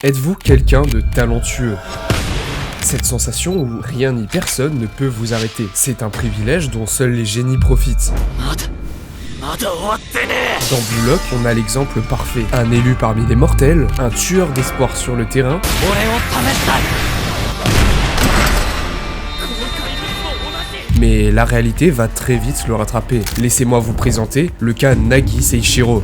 Êtes-vous quelqu'un de talentueux? Cette sensation où rien ni personne ne peut vous arrêter, c'est un privilège dont seuls les génies profitent. Dans Blue Lock, on a l'exemple parfait. Un élu parmi les mortels, un tueur d'espoir sur le terrain, mais la réalité va très vite le rattraper. Laissez-moi vous présenter le cas Nagi Seishiro.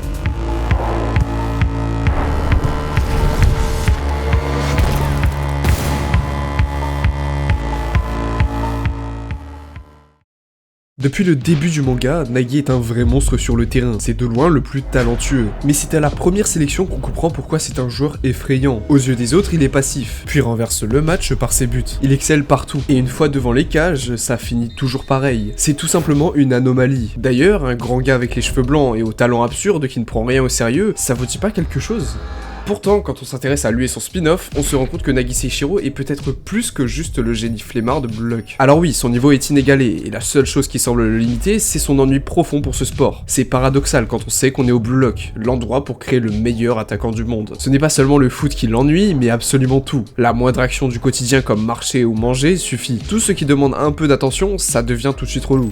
Depuis le début du manga, Nagi est un vrai monstre sur le terrain, c'est de loin le plus talentueux. Mais c'est à la première sélection qu'on comprend pourquoi c'est un joueur effrayant. Aux yeux des autres, il est passif, puis renverse le match par ses buts. Il excelle partout, et une fois devant les cages, ça finit toujours pareil. C'est tout simplement une anomalie. D'ailleurs, un grand gars avec les cheveux blancs et au talent absurde qui ne prend rien au sérieux, ça vous dit pas quelque chose ? Pourtant, quand on s'intéresse à lui et son spin-off, on se rend compte que Nagi Seishiro est peut-être plus que juste le génie flemmard de Blue Lock. Alors oui, son niveau est inégalé, et la seule chose qui semble le limiter, c'est son ennui profond pour ce sport. C'est paradoxal quand on sait qu'on est au Blue Lock, l'endroit pour créer le meilleur attaquant du monde. Ce n'est pas seulement le foot qui l'ennuie, mais absolument tout. La moindre action du quotidien comme marcher ou manger suffit. Tout ce qui demande un peu d'attention, ça devient tout de suite relou.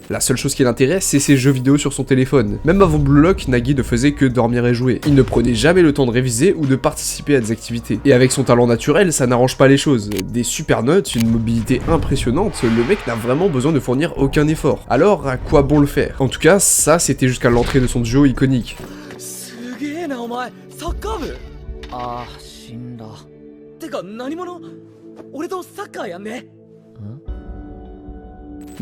La seule chose qui l'intéresse, c'est ses jeux vidéo sur son téléphone. Même avant Blue Lock, Nagi ne faisait que dormir et jouer. Il ne prenait jamais le temps de réviser ou de participer à des activités. Et avec son talent naturel, ça n'arrange pas les choses. Des super notes, une mobilité impressionnante, le mec n'a vraiment besoin de fournir aucun effort. Alors, à quoi bon le faire? En tout cas, ça c'était jusqu'à l'entrée de son duo iconique.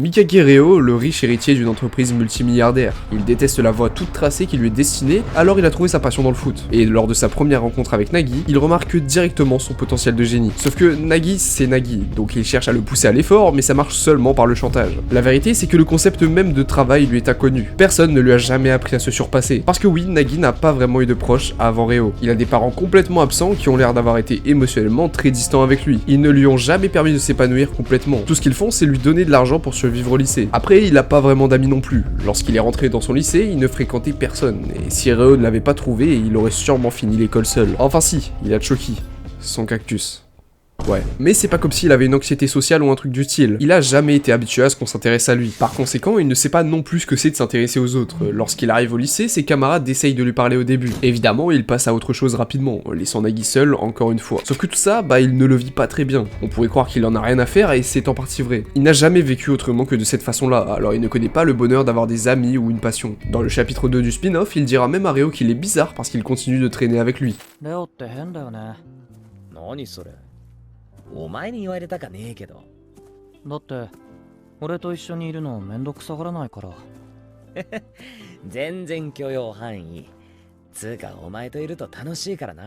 Mikage Reo, le riche héritier d'une entreprise multimilliardaire. Il déteste la voie toute tracée qui lui est destinée, alors il a trouvé sa passion dans le foot. Et lors de sa première rencontre avec Nagi, il remarque directement son potentiel de génie. Sauf que Nagi, c'est Nagi, donc il cherche à le pousser à l'effort, mais ça marche seulement par le chantage. La vérité, c'est que le concept même de travail lui est inconnu. Personne ne lui a jamais appris à se surpasser. Parce que oui, Nagi n'a pas vraiment eu de proches avant Reo. Il a des parents complètement absents qui ont l'air d'avoir été émotionnellement très distants avec lui. Ils ne lui ont jamais permis de s'épanouir complètement. Tout ce qu'ils font, c'est lui donner de l'argent pour survivre au lycée. Après, il a pas vraiment d'amis non plus. Lorsqu'il est rentré dans son lycée, il ne fréquentait personne. Et si Reo ne l'avait pas trouvé, il aurait sûrement fini l'école seul. Enfin si, il a Choki, son cactus. Ouais. Mais c'est pas comme s'il avait une anxiété sociale ou un truc du style. Il a jamais été habitué à ce qu'on s'intéresse à lui. Par conséquent, il ne sait pas non plus ce que c'est de s'intéresser aux autres. Lorsqu'il arrive au lycée, ses camarades essayent de lui parler au début. Évidemment, il passe à autre chose rapidement, laissant Nagi seul encore une fois. Sauf que tout ça, il ne le vit pas très bien. On pourrait croire qu'il en a rien à faire et c'est en partie vrai. Il n'a jamais vécu autrement que de cette façon-là, alors il ne connaît pas le bonheur d'avoir des amis ou une passion. Dans le chapitre 2 du spin-off, il dira même à Reo qu'il est bizarre parce qu'il continue de traîner avec lui. お前に言われたかねえけど。だって俺と一緒にいるのめんどくさがらないから。全然許容範囲。つうかお前といると楽しいからな。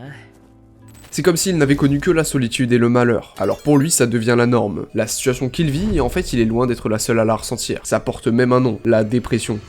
C'est comme s'il n'avait connu que la solitude et le malheur. Alors pour lui, ça devient la norme. La situation qu'il vit, en fait, il est loin d'être la seule à la ressentir. Ça porte même un nom, la dépression.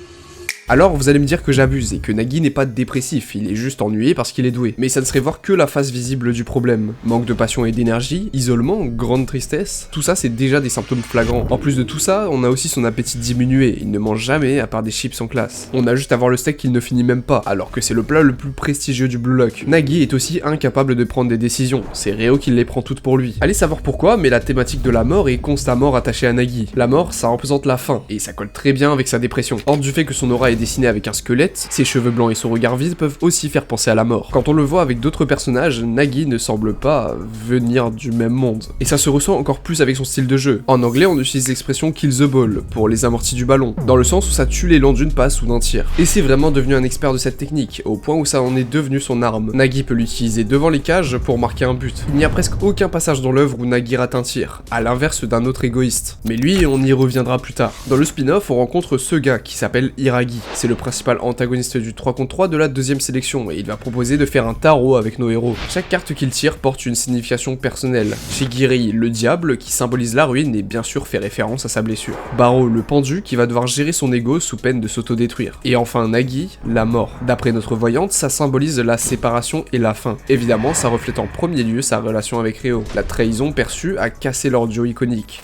Alors vous allez me dire que j'abuse et que Nagi n'est pas dépressif, il est juste ennuyé parce qu'il est doué. Mais ça ne serait voir que la face visible du problème. Manque de passion et d'énergie, isolement, grande tristesse, tout ça c'est déjà des symptômes flagrants. En plus de tout ça, on a aussi son appétit diminué, il ne mange jamais à part des chips en classe. On a juste à voir le steak qu'il ne finit même pas, alors que c'est le plat le plus prestigieux du Blue Lock. Nagi est aussi incapable de prendre des décisions, c'est Reo qui les prend toutes pour lui. Allez savoir pourquoi, mais la thématique de la mort est constamment rattachée à Nagi. La mort, ça représente la fin, et ça colle très bien avec sa dépression. Hors du fait que son aura est dessiné avec un squelette, ses cheveux blancs et son regard vide peuvent aussi faire penser à la mort. Quand on le voit avec d'autres personnages, Nagi ne semble pas venir du même monde. Et ça se ressent encore plus avec son style de jeu. En anglais, on utilise l'expression kill the ball pour les amortis du ballon, dans le sens où ça tue l'élan d'une passe ou d'un tir. Et c'est vraiment devenu un expert de cette technique, au point où ça en est devenu son arme. Nagi peut l'utiliser devant les cages pour marquer un but. Il n'y a presque aucun passage dans l'œuvre où Nagi rate un tir, à l'inverse d'un autre égoïste. Mais lui, on y reviendra plus tard. Dans le spin-off, on rencontre ce gars qui s'appelle Hiragi. C'est le principal antagoniste du 3 contre 3 de la deuxième sélection et il va proposer de faire un tarot avec nos héros. Chaque carte qu'il tire porte une signification personnelle. Shigiri, le diable, qui symbolise la ruine et bien sûr fait référence à sa blessure. Baro, le pendu, qui va devoir gérer son ego sous peine de s'autodétruire. Et enfin Nagi, la mort. D'après notre voyante, ça symbolise la séparation et la fin. Évidemment, ça reflète en premier lieu sa relation avec Reo. La trahison perçue a cassé leur duo iconique.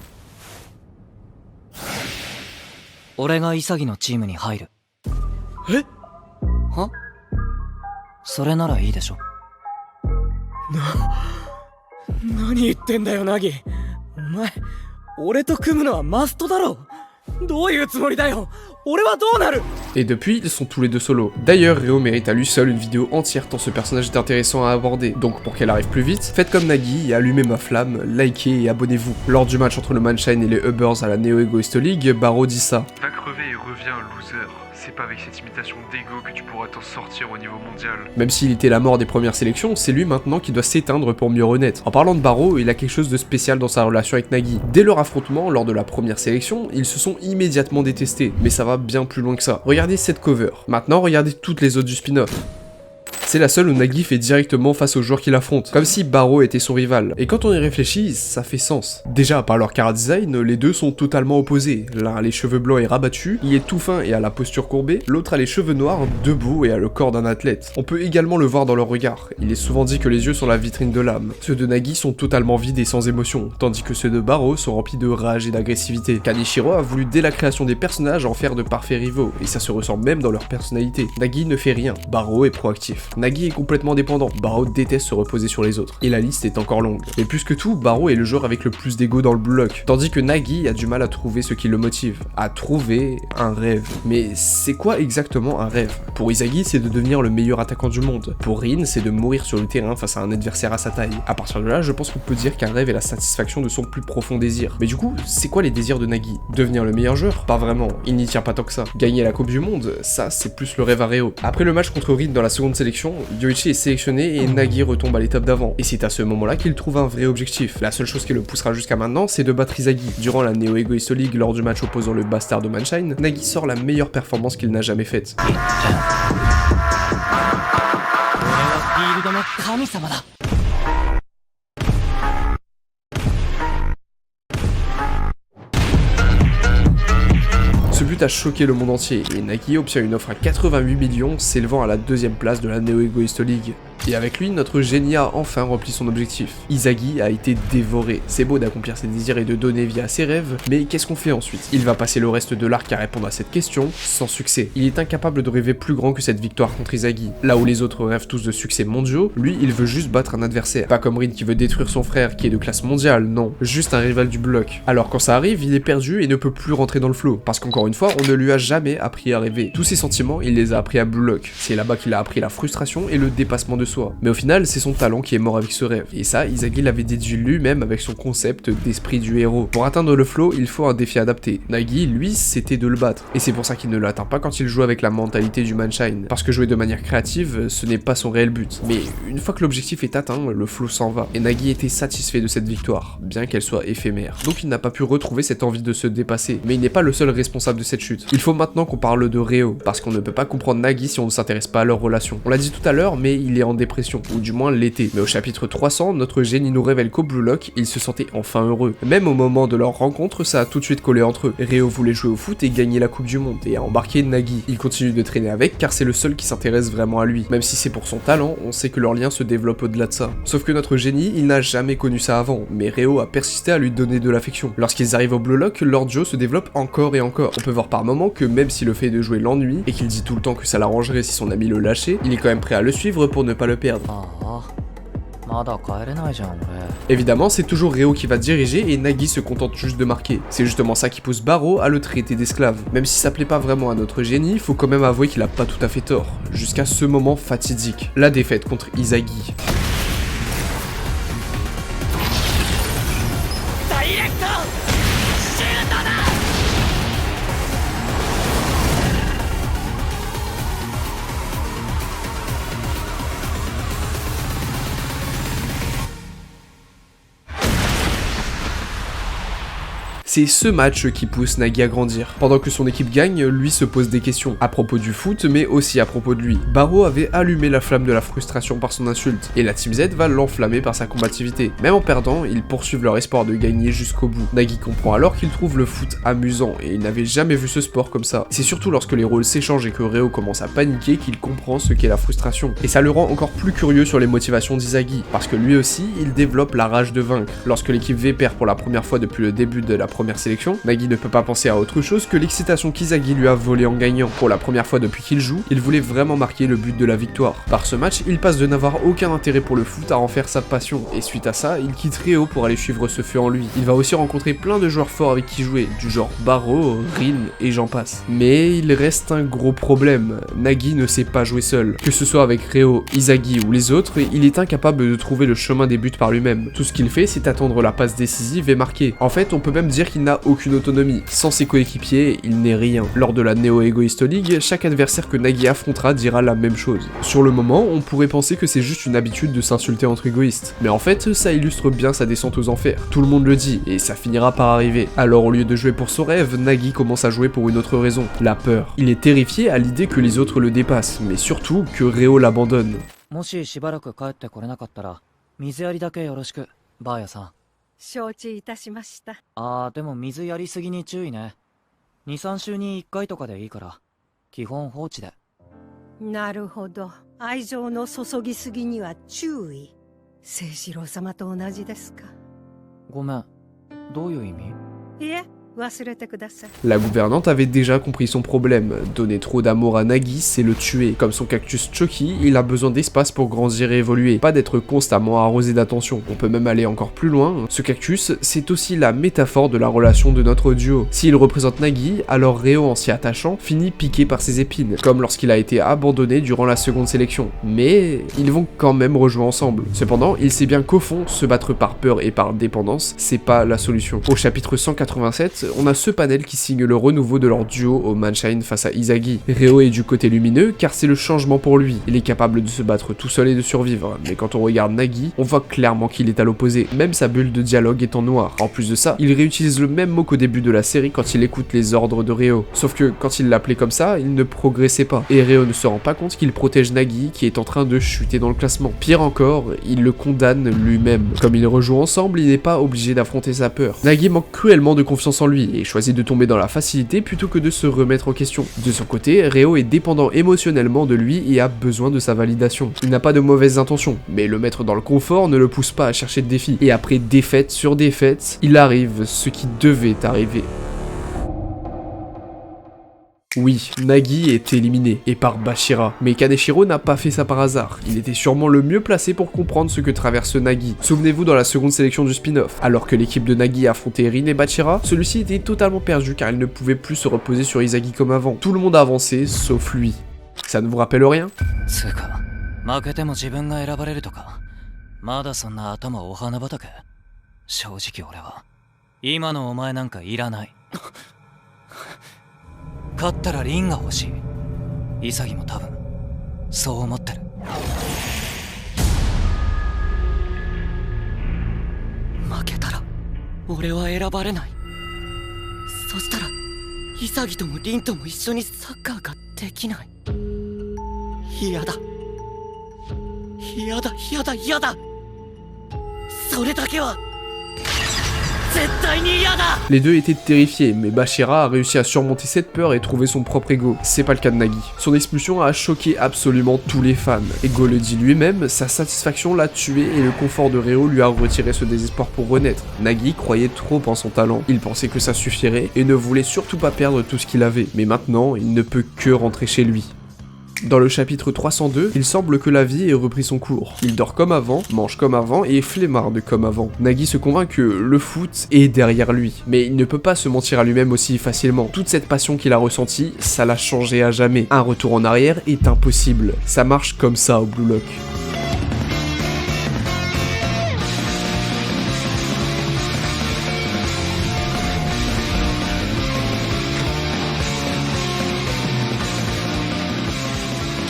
俺が潔のチームに入る。え？は？それならいいでしょ。何言ってんだよナギ。お前俺と組むのはマストだろ。どういうつもりだよ。俺はどうなる。 Et depuis, ils sont tous les deux solos. D'ailleurs, Ryo mérite à lui seul une vidéo entière tant ce personnage est intéressant à aborder. Donc pour qu'elle arrive plus vite, faites comme Nagi et allumez ma flamme, likez et abonnez-vous. Lors du match entre le Manshine et les Ubbers à la Neo Egoist League, Barreau dit ça. Va crever et reviens, loser. C'est pas avec cette imitation d'ego que tu pourras t'en sortir au niveau mondial. Même s'il était la mort des premières sélections, c'est lui maintenant qui doit s'éteindre pour mieux renaître. En parlant de Barreau, il a quelque chose de spécial dans sa relation avec Nagi. Dès leur affrontement, lors de la première sélection, ils se sont immédiatement détestés, mais ça va bien plus loin que ça. Regardez cette cover. Maintenant, regardez toutes les autres du spin-off. C'est la seule où Nagi fait directement face au joueur qu'il affronte, comme si Barreau était son rival. Et quand on y réfléchit, ça fait sens. Déjà, par leur chara design, les deux sont totalement opposés. L'un a les cheveux blancs et rabattus, il est tout fin et a la posture courbée, l'autre a les cheveux noirs, debout et a le corps d'un athlète. On peut également le voir dans leur regard. Il est souvent dit que les yeux sont la vitrine de l'âme. Ceux de Nagi sont totalement vides et sans émotion, tandis que ceux de Barreau sont remplis de rage et d'agressivité. Kaneshiro a voulu dès la création des personnages en faire de parfaits rivaux, et ça se ressent même dans leur personnalité. Nagi ne fait rien, Barreau est proactif. Nagi est complètement dépendant, Barreau déteste se reposer sur les autres, et la liste est encore longue. Mais plus que tout, Barreau est le joueur avec le plus d'ego dans le Blue Lock, tandis que Nagi a du mal à trouver ce qui le motive, à trouver un rêve. Mais c'est quoi exactement un rêve? Pour Izagi, c'est de devenir le meilleur attaquant du monde. Pour Rin, c'est de mourir sur le terrain face à un adversaire à sa taille. À partir de là, je pense qu'on peut dire qu'un rêve est la satisfaction de son plus profond désir. Mais du coup, c'est quoi les désirs de Nagi? Devenir le meilleur joueur? Pas vraiment, il n'y tient pas tant que ça. Gagner la Coupe du Monde? Ça, c'est plus le rêve à Ryo. Après le match contre Rin dans la seconde sélection, Yoichi est sélectionné et Nagi retombe à l'étape d'avant. Et c'est à ce moment-là qu'il trouve un vrai objectif. La seule chose qui le poussera jusqu'à maintenant, c'est de battre Izagi. Durant la Neo Egoist League, lors du match opposant le bastard de Manshine, Nagi sort la meilleure performance qu'il n'a jamais faite. Ce but a choqué le monde entier, et Nagi obtient une offre à 88 millions, s'élevant à la deuxième place de la Neo Egoist League. Et avec lui, notre génie a enfin rempli son objectif. Izagi a été dévoré. C'est beau d'accomplir ses désirs et de donner vie à ses rêves, mais qu'est-ce qu'on fait ensuite? Il va passer le reste de l'arc à répondre à cette question, sans succès. Il est incapable de rêver plus grand que cette victoire contre Izagi. Là où les autres rêvent tous de succès mondiaux, lui, il veut juste battre un adversaire. Pas comme Rin qui veut détruire son frère qui est de classe mondiale, non. Juste un rival du bloc. Alors quand ça arrive, il est perdu et ne peut plus rentrer dans le flow. Parce qu'encore une fois, on ne lui a jamais appris à rêver. Tous ses sentiments, il les a appris à Blue Lock. C'est là-bas qu'il a appris la frustration et le dépassement de soi. Mais au final, c'est son talent qui est mort avec ce rêve. Et ça, Izagi l'avait déduit lui-même avec son concept d'esprit du héros. Pour atteindre le flow, il faut un défi adapté. Nagi, lui, c'était de le battre. Et c'est pour ça qu'il ne l'atteint pas quand il joue avec la mentalité du Manshine. Parce que jouer de manière créative, ce n'est pas son réel but. Mais une fois que l'objectif est atteint, le flow s'en va. Et Nagi était satisfait de cette victoire, bien qu'elle soit éphémère. Donc il n'a pas pu retrouver cette envie de se dépasser. Mais il n'est pas le seul responsable de cette chute. Il faut maintenant qu'on parle de Ryo, parce qu'on ne peut pas comprendre Nagi si on ne s'intéresse pas à leur relation. On l'a dit tout à l'heure, mais il est en dépression, ou du moins l'été. Mais au chapitre 300, notre génie nous révèle qu'au Blue Lock, il se sentait enfin heureux. Même au moment de leur rencontre, ça a tout de suite collé entre eux. Ryo voulait jouer au foot et gagner la Coupe du Monde, et a embarqué Nagi. Il continue de traîner avec, car c'est le seul qui s'intéresse vraiment à lui. Même si c'est pour son talent, on sait que leur lien se développe au-delà de ça. Sauf que notre génie, il n'a jamais connu ça avant, mais Ryo a persisté à lui donner de l'affection. Lorsqu'ils arrivent au Blue Lock, leur duo se développe encore et encore. On peut voir par moments que même si le fait de jouer l'ennui, et qu'il dit tout le temps que ça l'arrangerait si son ami le lâchait, il est quand même prêt à le suivre pour ne pas le perdre. Évidemment, c'est toujours Ryo qui va diriger et Nagi se contente juste de marquer. C'est justement ça qui pousse Barreau à le traiter d'esclave. Même si ça plaît pas vraiment à notre génie, faut quand même avouer qu'il a pas tout à fait tort. Jusqu'à ce moment fatidique, la défaite contre Izagi. C'est ce match qui pousse Nagi à grandir. Pendant que son équipe gagne, lui se pose des questions, à propos du foot, mais aussi à propos de lui. Barreau avait allumé la flamme de la frustration par son insulte, et la Team Z va l'enflammer par sa combativité. Même en perdant, ils poursuivent leur espoir de gagner jusqu'au bout. Nagi comprend alors qu'il trouve le foot amusant, et il n'avait jamais vu ce sport comme ça. C'est surtout lorsque les rôles s'échangent et que Ryo commence à paniquer qu'il comprend ce qu'est la frustration. Et ça le rend encore plus curieux sur les motivations d'Izagi, parce que lui aussi, il développe la rage de vaincre. Lorsque l'équipe V perd pour la première fois depuis le début de la première première sélection, Nagi ne peut pas penser à autre chose que l'excitation qu'Izagi lui a volée en gagnant. Pour la première fois depuis qu'il joue, il voulait vraiment marquer le but de la victoire. Par ce match, il passe de n'avoir aucun intérêt pour le foot à en faire sa passion, et suite à ça, il quitte Ryo pour aller suivre ce feu en lui. Il va aussi rencontrer plein de joueurs forts avec qui jouer, du genre Baro, Rin et j'en passe. Mais il reste un gros problème, Nagi ne sait pas jouer seul. Que ce soit avec Ryo, Izagi ou les autres, il est incapable de trouver le chemin des buts par lui-même. Tout ce qu'il fait, c'est attendre la passe décisive et marquer. En fait, on peut même dire qu'il n'a aucune autonomie. Sans ses coéquipiers, il n'est rien. Lors de la Neo Egoist League, chaque adversaire que Nagi affrontera dira la même chose. Sur le moment, on pourrait penser que c'est juste une habitude de s'insulter entre égoïstes. Mais en fait, ça illustre bien sa descente aux enfers. Tout le monde le dit, et ça finira par arriver. Alors au lieu de jouer pour son rêve, Nagi commence à jouer pour une autre raison, la peur. Il est terrifié à l'idée que les autres le dépassent, mais surtout que Ryo l'abandonne. もししばらく帰ってこれなかったら、水やりだけよろしく、バーヤさん。承知いたしました。でも水やりすぎに注意ね。2、3週に1回とかでいいから、基本放置で。なるほど。愛情の注ぎすぎには注意。清志郎様と同じですか。ごめん、どういう意味？いえ、忘れてください。 La gouvernante avait déjà compris son problème. Donner trop d'amour à Nagi, c'est le tuer. Comme son cactus Chucky, il a besoin d'espace pour grandir et évoluer, pas d'être constamment arrosé d'attention. On peut même aller encore plus loin. Ce cactus, c'est aussi la métaphore de la relation de notre duo. S'il représente Nagi, alors Ryo, en s'y attachant, finit piqué par ses épines, comme lorsqu'il a été abandonné durant la seconde sélection. Mais ils vont quand même rejouer ensemble. Cependant, il sait bien qu'au fond, se battre par peur et par dépendance, c'est pas la solution. Au chapitre 187, on a ce panel qui signe le renouveau de leur duo au Manshine face à Izagi. Ryo est du côté lumineux car c'est le changement pour lui. Il est capable de se battre tout seul et de survivre, mais quand on regarde Nagi, on voit clairement qu'il est à l'opposé. Même sa bulle de dialogue est en noir. En plus de ça, il réutilise le même mot qu'au début de la série quand il écoute les ordres de Ryo. Sauf que quand il l'appelait comme ça, il ne progressait pas. Et Ryo ne se rend pas compte qu'il protège Nagi qui est en train de chuter dans le classement. Pire encore, il le condamne lui-même. Comme ils rejouent ensemble, il n'est pas obligé d'affronter sa peur. Nagi manque cruellement de confiance en lui et choisit de tomber dans la facilité plutôt que de se remettre en question. De son côté, Ryo est dépendant émotionnellement de lui et a besoin de sa validation. Il n'a pas de mauvaises intentions, mais le mettre dans le confort ne le pousse pas à chercher de défis. Et après défaite sur défaite, il arrive ce qui devait arriver. Oui, Nagi est éliminé, et par Bashira. Mais Kaneshiro n'a pas fait ça par hasard. Il était sûrement le mieux placé pour comprendre ce que traverse Nagi. Souvenez-vous dans la seconde sélection du spin-off, alors que l'équipe de Nagi affrontait Rin et Bashira, celui-ci était totalement perdu car il ne pouvait plus se reposer sur Izagi comme avant. Tout le monde a avancé, sauf lui. Ça ne vous rappelle rien? つうか、負けても自分が選ばれるとか、まだそんな頭お花畑？正直俺は、今のお前なんかいらない。勝ったらリンが欲しい。潔も多分そう思ってる。負けたら俺は選ばれない。そしたら潔ともリンとも一緒にサッカーができない。嫌だ嫌だ嫌だ嫌だ。それだけは Les deux étaient terrifiés, mais Bashira a réussi à surmonter cette peur et trouver son propre ego. C'est pas le cas de Nagi. Son expulsion a choqué absolument tous les fans. Ego le dit lui-même, sa satisfaction l'a tué et le confort de Ryo lui a retiré ce désespoir pour renaître. Nagi croyait trop en son talent. Il pensait que ça suffirait et ne voulait surtout pas perdre tout ce qu'il avait. Mais maintenant, il ne peut que rentrer chez lui. Dans le chapitre 302, il semble que la vie ait repris son cours. Il dort comme avant, mange comme avant et est flemmarde comme avant. Nagi se convainc que le foot est derrière lui, mais il ne peut pas se mentir à lui-même aussi facilement. Toute cette passion qu'il a ressentie, ça l'a changé à jamais. Un retour en arrière est impossible. Ça marche comme ça au Blue Lock.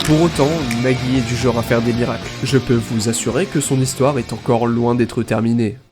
Pour autant, Nagi est du genre à faire des miracles. Je peux vous assurer que son histoire est encore loin d'être terminée.